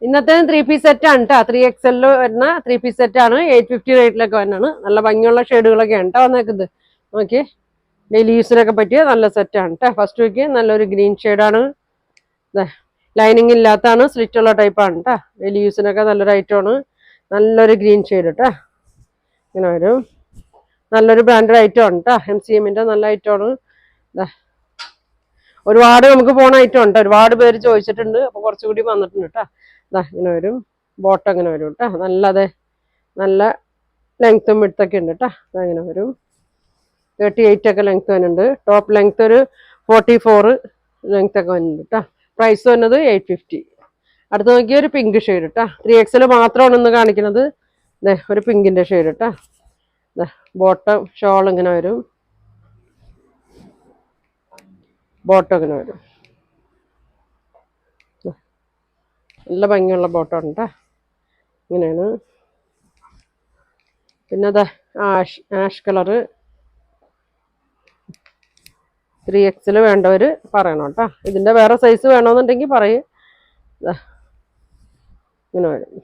ഇന്നത്തെ 3 piece set ആണ് കേട്ടോ. 3XL വരുന്ന 3 പീസ് സെറ്റ് ആണ്. 850 റേറ്റിലൊക്കെ വരുന്നതാണ്. നല്ല ഭംഗിയുള്ള ഷെയ്ഡുകളൊക്കെയാണ് കേട്ടോ വന്നേക്കുന്നത്. ഓക്കെ, ഡെയിലി യൂസിനൊക്കെ പറ്റിയ നല്ല സെറ്റാണ് കേട്ടോ. ഫസ്റ്റ് നോക്കി നല്ലൊരു ഗ്രീൻ ഷെയ്ഡാണ്. ലൈനിങ് ഇല്ലാത്തതാണ്, സ്ലിറ്റ് ഉള്ള ടൈപ്പാണ് കേട്ടോ. ഡെയിലി യൂസിനൊക്കെ നല്ലൊരു ഐറ്റമാണ്. നല്ലൊരു ഗ്രീൻ ഷെയ്ഡ് കേട്ടോ. ഇങ്ങനെ വരും. നല്ലൊരു ബ്രാൻഡഡ് ഐറ്റം ആണ് കേട്ടോ. MCMന്റെ നല്ല ഐറ്റമാണ്. ഒരുപാട് നമുക്ക് പോണ ഐറ്റം ഉണ്ട്. ഒരുപാട് പേര് ചോദിച്ചിട്ടുണ്ട്. അപ്പൊ കുറച്ചുകൂടി വന്നിട്ടുണ്ട് കേട്ടോ. ഇങ്ങനെ വരും. ബോട്ടം ഇങ്ങനെ വരും കേട്ടോ. നല്ല ലെങ്ത്തും വിഡ്ത്തൊക്കെ ഉണ്ട് കേട്ടോ. ഇങ്ങനെ വരും. 38 ഒക്കെ ലെങ്ത് വരുന്നുണ്ട്. ടോപ്പ് ലെങ്ത് ഒരു 44 ലെങ്ത് ഒക്കെ വരുന്നുണ്ട് കേട്ടോ. പ്രൈസ് വന്നത് 850. അടുത്ത് നോക്കിയ ഒരു പിങ്ക് ഷെയ്ഡ് കേട്ടോ. 3XL മാത്രമാണ് ഇന്ന് കാണിക്കുന്നത്. ഒരു പിങ്കിന്റെ ഷെയ്ഡ് കേട്ടോ. ബോട്ടം ഷോൾ ഇങ്ങനെ വരും. ബോട്ടം ഇങ്ങനെ വരും. നല്ല ഭംഗിയുള്ള ബോട്ടം ഉണ്ട്. ഇങ്ങനെയാണ്. പിന്നെ ആഷ് കളറ് 3XL വേണ്ടവർ പറയണം കേട്ടോ. ഇതിൻ്റെ വേറെ സൈസ് വേണമെന്നുണ്ടെങ്കിൽ പറയും. ഇങ്ങനെ വരും.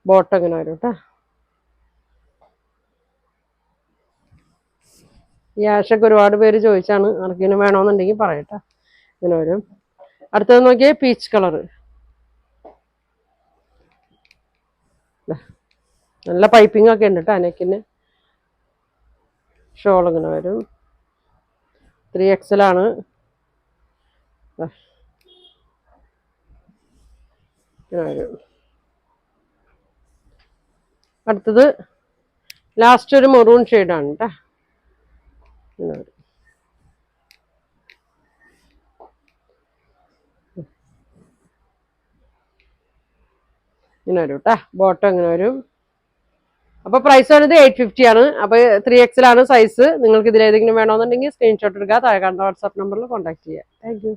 ബോട്ടം ഇങ്ങനെ വരും കേട്ടോ. ഈ ആഷൊക്കെ ഒരുപാട് പേര് ചോദിച്ചാണ്. ആർക്കെങ്കിലും വേണമെന്നുണ്ടെങ്കിൽ പറയട്ടെ. ഇങ്ങനെ വരും. അടുത്തത് നോക്കിയേ പീച്ച് കളറ്. നല്ല പൈപ്പിംഗ് ഒക്കെ ഉണ്ട് കേട്ടോ. നെക്കിന് ഷോൾ ഇങ്ങനെ വരും. 3XL ആണ്. ഇങ്ങനെ വരും. അടുത്തത് ലാസ്റ്റ് ഒരു മെറൂൺ ഷെയ്ഡാണ് കേട്ടോ. ഇങ്ങനെ വരും. ഇങ്ങനെ വരും കേട്ടോ. ബോട്ടം ഇങ്ങനെ വരും. അപ്പോൾ പ്രൈസ് വരുന്നത് 850 ആണ്. അപ്പോൾ 3XL ആണ് സൈസ്. നിങ്ങൾക്ക് ഇതിലേതെങ്കിലും വേണമെന്നുണ്ടെങ്കിൽ സ്ക്രീൻഷോട്ട് എടുക്കുക. താഴെ കാണുന്ന വാട്സാപ്പ് നമ്പറിൽ കോൺടാക്ട് ചെയ്യുക. Thank you.